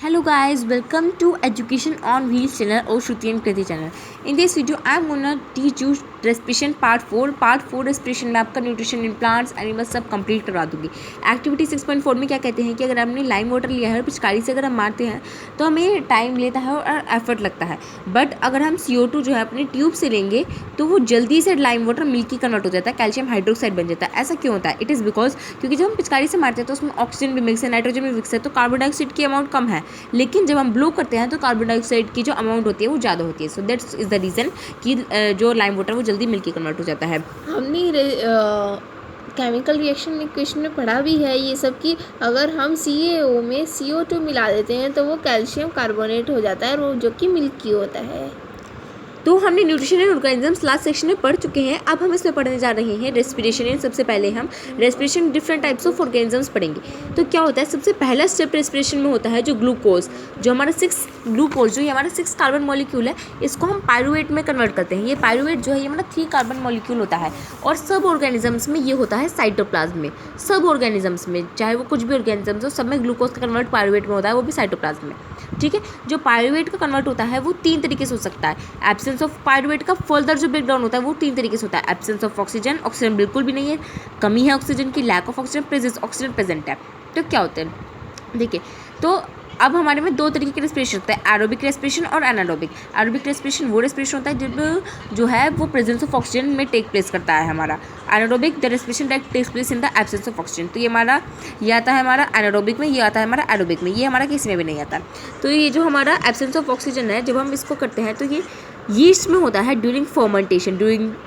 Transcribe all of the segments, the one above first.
Hello guys, welcome to Education on Wheels channel or Shruti and Kriti channel. In this video, I am gonna teach you respiration part 4. Part 4 respiration में आपका nutrition in plants animals सब complete करवा दूंगी. Activity 6.4 में क्या कहते हैं कि अगर हमने लाइम वाटर लिया है और पिचकारी से अगर हम मारते हैं तो हमें टाइम लेता है और एफर्ट लगता है. बट अगर हम CO2 जो है अपने ट्यूब से लेंगे तो वो जल्दी से लाइम वाटर मिल्की कन्वर्ट हो जाता है, कैल्शियम हाइड्रोक्साइड बन जाता है. ऐसा क्यों होता है? इट इज़ बिकॉज क्योंकि जब हम पिचकारी से मारते हैं तो उसमें ऑक्सीजन भी मिक्स है, नाइट्रोजन भी मिक्स है, तो कार्बन डाइऑक्साइड की अमाउंट कम है. लेकिन जब हम ब्लो करते हैं तो कार्बन डाइऑक्साइड की जो अमाउंट होती है वो ज़्यादा होती है. So that's is the reason कि जो लाइम वाटर वो जल्दी मिल्की कन्वर्ट हो जाता है. हमने केमिकल रिएक्शन इक्वेशन में पढ़ा भी है ये सब कि अगर हम CaO में CO2 मिला देते हैं तो वो कैल्शियम कार्बोनेट हो जाता है और वो जो कि मिल्की होता है. तो हमने nutrition and organisms last section में पढ़ चुके हैं. अब हम इसमें पढ़ने जा रहे हैं रेस्पिरेशन. एंड सबसे पहले हम respiration different types of organisms पढ़ेंगे. तो क्या होता है, सबसे पहला स्टेप रेस्पिरेशन में होता है जो ग्लूकोज, जो हमारा 6 कार्बन मॉलिक्यूल है, इसको हम पायरुवेट में कन्वर्ट करते हैं. ये पायरुवेट जो है ये हमारा 3 कार्बन मॉलिक्यूल होता है. और सब ऑर्गेनिजम्स में ये होता है साइटोप्लाज्म में. सब ऑर्गेनिजम्स में, चाहे वो कुछ भी ऑर्गेनिजम्स हो, सब में ग्लूकोज का कन्वर्ट पायरुवेट में होता है, वो भी साइटोप्लाज्म में. ठीक है. जो पायरुवेट का कन्वर्ट होता है वो 3 तरीके से हो सकता है. एब्सेंस ऑफ पायरुवेट का फर्दर जो ब्रेकडाउन होता है वो 3 तरीके से होता है. एब्सेंस ऑफ ऑक्सीजन, ऑक्सीजन बिल्कुल भी नहीं है, कमी है ऑक्सीजन की, lack of oxygen, presence oxygen present है. तो क्या होता है देखिए, तो अब हमारे में 2 तरीके के रेस्पिरेशन होता है, एरोबिक रेस्पिरेशन और एनारोबिक. एरोबिक रेस्पिरेशन वो रेस्पिरेशन होता है जब जो है वो प्रेजेंस ऑफ ऑक्सीजन में टेक प्लेस करता है हमारा. Anaerobic the respiration that takes place in the absence of oxygen. तो ये आता है हमारा एनारोबिक में, ये आता है हमारा एरोबिक में. ये हमारा किसी में भी नहीं आता. तो ये जो हमारा एब्सेंस ऑफ ऑक्सीजन है, जब हम इसको करते हैं तो ये यीस्ट में होता है ड्यूरिंग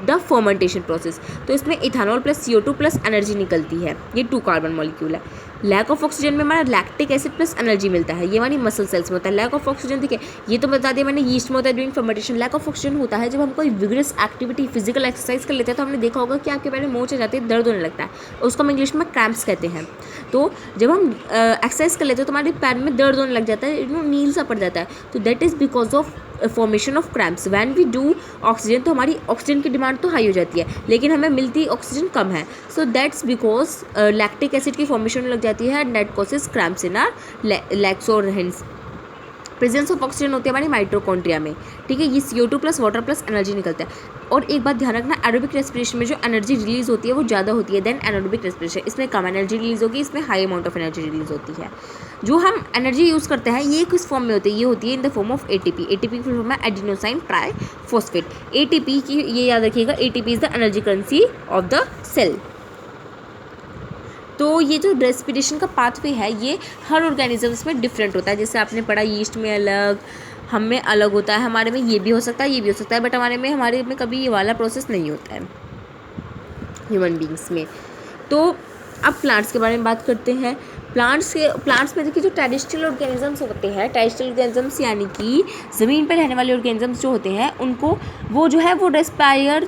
द फर्मेंटेशन प्रोसेस. तो इसमें ethanol plus CO2 plus energy निकलती है. ये 2 कार्बन मॉलिक्यूल है. लैक ऑफ ऑक्सीजन में हमारा लैक्टिक एसिड प्लस एनर्जी मिलता है. ये हमारी मसल सेल्स में होता है. लैक ऑफ ऑक्सीजन देखिए, ये तो बता दिया मैंने, यीस्ट में होता है during fermentation. Lack of oxygen होता है जब हम कोई विगरस एक्टिविटी, फिजिकल एक्सरसाइज कर लेते हैं तो हमने देखा होगा कि आपके पैर में मोच आ जाती है, दर्द होने लगता है, उसको हम इंग्लिश में क्रैम्प्स कहते हैं. तो जब हम एक्सरसाइज कर लेते हैं तो हमारे पैर में दर्द होने लग जाता है, नील सा पड़ जाता है. तो that is because of formation of cramps. When we do oxygen, तो हमारी ऑक्सीजन की डिमांड तो हाई हो जाती है लेकिन हमें मिलती ऑक्सीजन कम है. So that's because lactic acid की फॉर्मेशन लग जाती है and that causes cramps in our legs और हैंड्स. प्रेजेंस ऑफ ऑक्सीजन होती है हमारी माइटोकॉन्ड्रिया में. ठीक है. ये CO2 plus water plus energy निकलता है. और एक बात ध्यान रखना, एरोबिक रेस्पिरेशन में जो एनर्जी रिलीज होती है वो ज़्यादा होती है देन एनारोबिक रेस्पिरेशन. इसमें कम एनर्जी रिलीज होगी, इसमें high amount of energy release होती है. जो हम एनर्जी यूज़ करते हैं ये किस फॉर्म में होती है? ये होती है in the form of ATP. ATP की फॉर्म है एडिनोसाइन ट्राइफॉस्फेट. ATP की ये याद रखिएगा, ATP is the energy currency of the cell. तो ये जो रेस्पिरेशन का पाथवे है ये हर ऑर्गेनिजम्स में डिफरेंट होता है. जैसे आपने पढ़ा यीस्ट में अलग, हम में अलग होता है, हमारे में ये भी हो सकता है, ये भी हो सकता है, बट हमारे में कभी ये वाला प्रोसेस नहीं होता है ह्यूमन बींग्स में. तो अब प्लांट्स के बारे में बात करते हैं. प्लांट्स में देखिए जो टेरेस्ट्रियल ऑर्गेनिजम्स होते हैं, टेरेस्ट्रियल ऑर्गेनिजम्स यानी कि ज़मीन पर रहने वाले ऑर्गेनिजम्स जो होते हैं उनको वो जो है वो रेस्पायर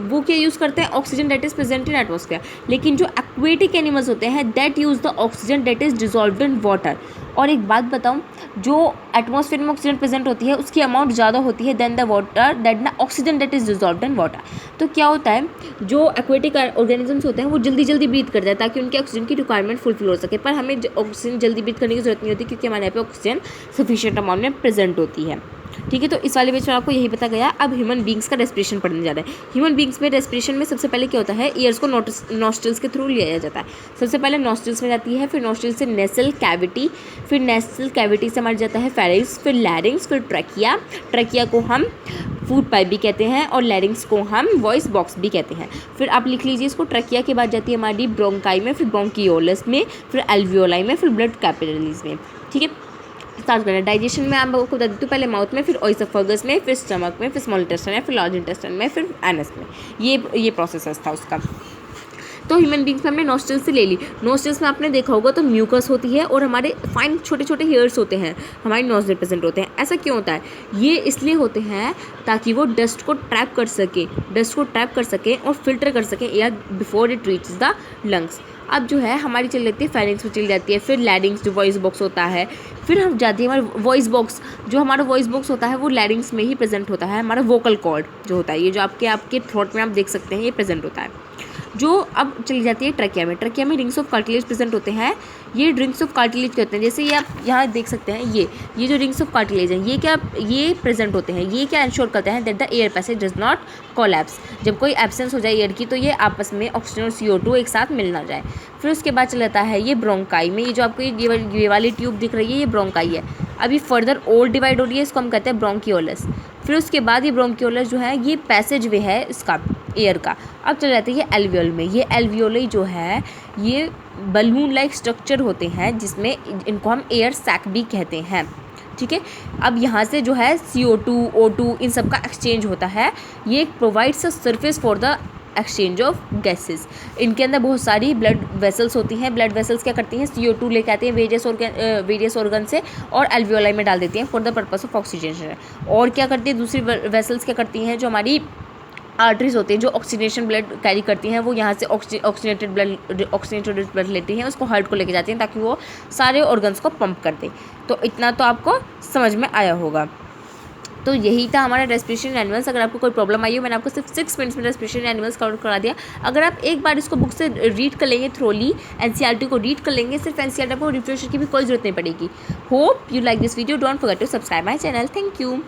वो क्या यूज़ करते हैं? Oxygen that is present in atmosphere. लेकिन जो एक्वेटिक एनिमल्स होते हैं that use the oxygen that is dissolved in water. और एक बात बताऊं, जो एटमॉस्फेयर में ऑक्सीजन प्रेजेंट होती है उसकी अमाउंट ज़्यादा होती है देन द वाटर दैट ना oxygen that is dissolved in water. तो क्या होता है, जो एक्वेटिक ऑर्गेनिजम्स होते हैं वो जल्दी ब्रीथ करते हैं ताकि उनकी ऑक्सीजन की रिक्वायरमेंट फुलफिल हो सके. पर हमें ऑक्सीजन जल्दी ब्रीथ करने की जरूरत नहीं होती क्योंकि हमारे यहाँ पे ऑक्सीजन सफिशिएंट अमाउंट में प्रेजेंट होती है. ठीक है. तो इस वाले बेच में आपको यही पता गया. अब ह्यूमन बींग्स का रेस्पिरेशन पढ़ने जा रहा है. ह्यूमन बींग्स में रेस्पिरेशन में सबसे पहले क्या होता है, ईयर्स को नॉस्ट्रल्स के थ्रू लिया जाता है. सबसे पहले नॉस्ट्रल्स में जाती है, फिर नॉस्ट्रल से नेसल कैविटी, फिर नेसल कैविटी से हमारा जाता है फेरिंग्स, फिर लैरिंग्स, फिर ट्रैकिया को हम फूड पाइप भी कहते हैं और लैरिंग्स को हम वॉइस बॉक्स भी कहते हैं. फिर आप लिख लीजिए इसको, ट्रैकिया के बाद जाती है हमारी ब्रोंकाई में, फिर ब्रोंकियोलस में, फिर एल्वियोलाई में, फिर ब्लड कैपिलरीज में. ठीक है. स्टार्ट करना. डाइजेशन में आपको बता देती हूँ, पहले माउथ में, फिर ओइसोफेगस में, फिर स्टमक में, फिर स्मॉल इंटेस्टाइन में, फिर लार्ज इंटेस्टाइन में, फिर एनस में. ये प्रोसेस था उसका. तो ह्यूमन बींग्स में हमने नॉस्ट्रल्स से ले ली. नॉस्ट्रल्स में आपने देखा होगा तो म्यूकस होती है और हमारे फाइन छोटे छोटे हेयर्स होते हैं, हमारे नोज में प्रेजेंट होते हैं. ऐसा क्यों होता है? ये इसलिए होते हैं ताकि वो डस्ट को ट्रैप कर सके और फिल्टर कर सके air before it reaches the lungs. अब जो है हमारी चल जाती है फेरिंग्स में चली जाती है, फिर लैरिंग्स जो वॉइस बॉक्स होता है, फिर हम जाती है हमारा वॉइस बॉक्स. जो हमारा वॉइस बॉक्स होता है वो लैरिंग्स में ही प्रेजेंट होता है. हमारा वोकल कॉर्ड जो होता है, ये जो आपके थ्रोट में आप देख सकते हैं ये प्रेजेंट होता है. जो अब चली जाती है ट्रकिया में। ट्रकिया में रिंग्स ऑफ कार्टिलेज प्रेजेंट होते हैं। ये रिंग्स ऑफ कार्टिलेज क्या होते हैं, जैसे ये आप यहाँ देख सकते हैं, ये जो रिंग्स ऑफ कार्टिलेज हैं ये प्रेजेंट होते हैं। ये क्या इंश्योर करते हैं that the air passage does not collapse. जब कोई एब्सेंस हो जाए एयर की तो ये आपस में ऑक्सीजन और CO2 एक साथ मिल ना जाए। फिर उसके बाद चला जाता है ये ब्रोंकाई में। ये जो आपको ये वाली ट्यूब दिख रही है ये ब्रोंकाई है। अभी फर्दर और डिवाइड हो रही है, इसको हम कहते हैं ब्रोंकियोलस। फिर उसके बाद ये ब्रोंकियोलस जो है ये पैसेज वे है इसका एयर का। अब चले जाते हैं ये एल्वियोल में। ये एल्वियोली जो है ये बलून लाइक स्ट्रक्चर होते हैं जिसमें इनको हम एयर सैक भी कहते हैं। ठीक है, अब यहाँ से जो है CO2 O2 इन सब का एक्सचेंज होता है। ये provides a surface for the exchange of gases. इनके अंदर बहुत सारी ब्लड वेसल्स होती हैं। ब्लड वेसल्स क्या करती हैं, CO2 लेके आते हैं वेरियस ऑर्गन से और एल्वियोलाई में डाल देती हैं for the purpose of oxygenation. और क्या करती है दूसरी वेसल्स क्या करती हैं, जो हमारी आर्टरीज होती हैं जो ऑक्सीजनेशन ब्लड कैरी करती हैं, वो यहाँ से ऑक्सीजनेटेड ब्लड लेती हैं, उसको हार्ट को लेके जाती हैं ताकि वो सारे ऑर्गन्स को पंप कर दे। तो इतना तो आपको समझ में आया होगा। तो यही था हमारा रेस्पिरेशन एनिमल्स। अगर आपको कोई प्रॉब्लम आई हो, मैंने आपको सिर्फ 6 मिनट्स में रेस्पिरेशन एनिमल्स कवर करा दिया। अगर आप एक बार इसको बुक से रीड कर लेंगे, थ्रोली NCERT को रीड कर लेंगे, सिर्फ NCERT को रिफ्रेशर की भी कोई ज़रूरत नहीं पड़ेगी। Hope you like this video. Don't forget to subscribe my channel. Thank you.